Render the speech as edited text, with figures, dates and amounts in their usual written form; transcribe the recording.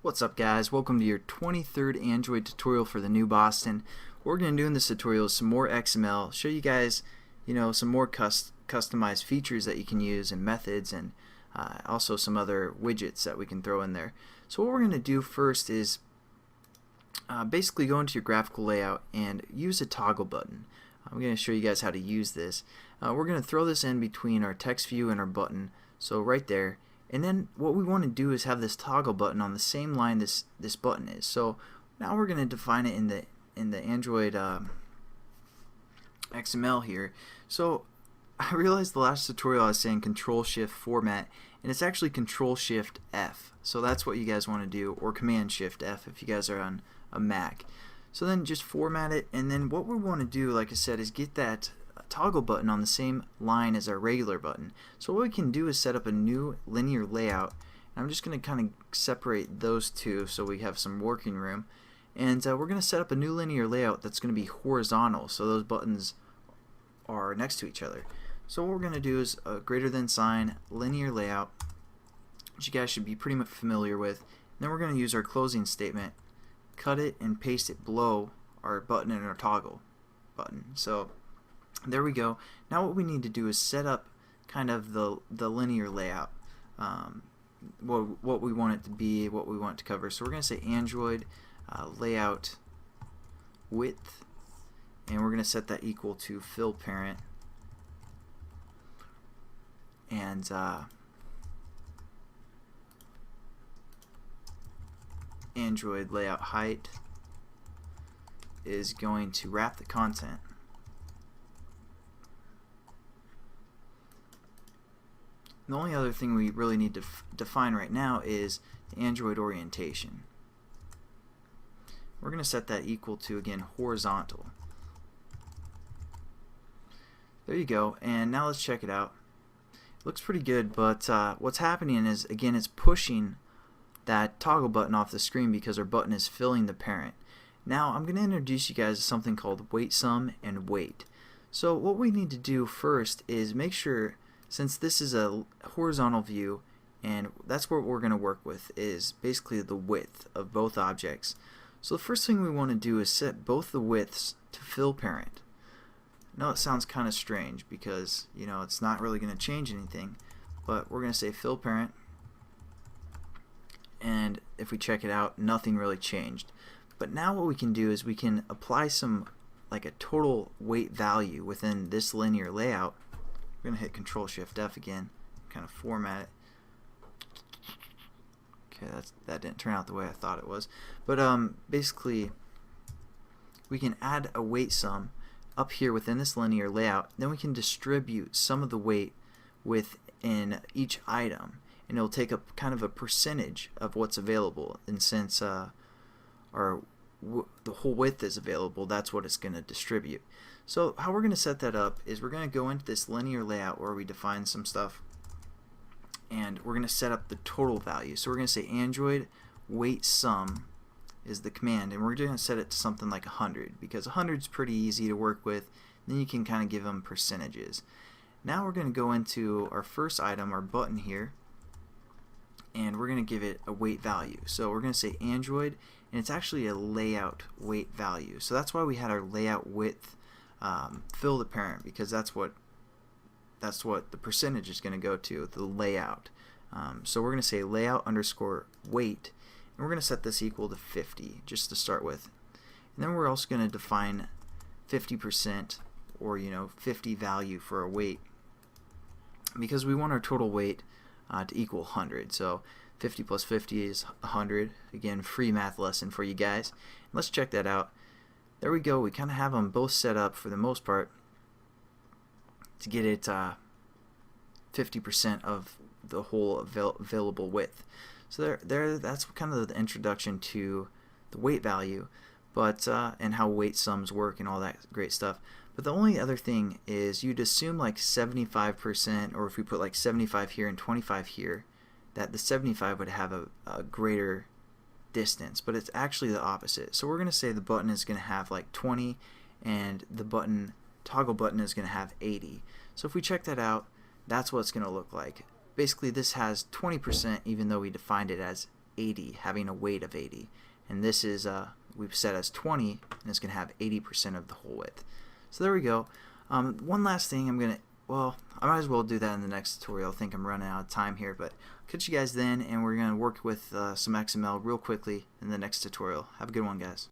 What's up, guys? Welcome to your 23rd Android tutorial for the new Boston. What we're going to do in this tutorial is some more XML, show you guys some more customized features that you can use and methods, and also some other widgets that we can throw in there. So what we're going to do first is basically go into your graphical layout and use a toggle button. I'm going to show you guys how to use this. We're going to throw this in between our text view and our button, so right there. And then what we want to do is have this toggle button on the same line this button is. So now we're going to define it in the Android XML here. So I realized the last tutorial I was saying Control Shift Format, and it's actually Control Shift F. So that's what you guys want to do, or Command Shift F if you guys are on a Mac. So then just format it, and then what we want to do, like I said, is get that toggle button on the same line as our regular button. So what we can do is set up a new linear layout, and I'm just going to kind of separate those two so we have some working room, and we're going to set up a new linear layout that's going to be horizontal, so those buttons are next to each other. So what we're going to do is a greater than sign linear layout, which you guys should be pretty much familiar with, and then we're going to use our closing statement, cut it and paste it below our button and our toggle button. So there we go. Now what we need to do is set up kind of the linear layout, what we want it to be, what we want it to cover. So we're going to say Android layout width, and we're going to set that equal to fill parent, and Android layout height is going to wrap the content. The only other thing we really need to define right now is the Android orientation. We're going to set that equal to, again, horizontal. There you go, and now let's check it out. It looks pretty good, but what's happening is, again, it's pushing that toggle button off the screen because our button is filling the parent. Now I'm going to introduce you guys to something called WeightSum and weight. So what we need to do first is make sure, since this is a horizontal view, and that's what we're going to work with, is basically the width of both objects. So the first thing we want to do is set both the widths to fill parent. Now it sounds kind of strange because it's not really going to change anything, but we're going to say fill parent, and if we check it out, nothing really changed. But now what we can do is we can apply some, like a total weight value within this linear layout. We're going to hit Control Shift F again, kind of format it. Okay, that didn't turn out the way I thought it was. But basically, we can add a weight sum up here within this linear layout. Then we can distribute some of the weight within each item, and it'll take up kind of a percentage of what's available. And since the whole width is available, that's what it's going to distribute. So how we're going to set that up is we're going to go into this linear layout where we define some stuff, and we're going to set up the total value. So we're going to say Android weight sum is the command, and we're going to set it to something like 100 because 100 is pretty easy to work with. Then you can kind of give them percentages. Now we're going to go into our first item, our button here, and we're going to give it a weight value. So we're going to say Android, and it's actually a layout weight value. So that's why we had our layout width fill the parent, because that's what the percentage is going to go to, the layout. So we're going to say layout underscore weight, and we're going to set this equal to 50 just to start with. And then we're also going to define 50% or 50 value for our weight, because we want our total weight to equal 100. So 50 plus 50 is 100. Again, free math lesson for you guys. Let's check that out. There we go. We kind of have them both set up for the most part to get it 50% of the whole available width. So that's kind of the introduction to the weight value, but and how weight sums work and all that great stuff. But the only other thing is you'd assume like 75%, or if we put like 75 here and 25 here, that the 75 would have a greater distance, but it's actually the opposite. So we're going to say the button is going to have like 20, and the toggle button is going to have 80. So if we check that out, that's what it's going to look like. Basically, this has 20% even though we defined it as 80, having a weight of 80. And this is we've set as 20, and it's going to have 80% of the whole width. So there we go. One last thing I might as well do that in the next tutorial. I think I'm running out of time here, but I'll catch you guys then, and we're going to work with some XML real quickly in the next tutorial. Have a good one, guys.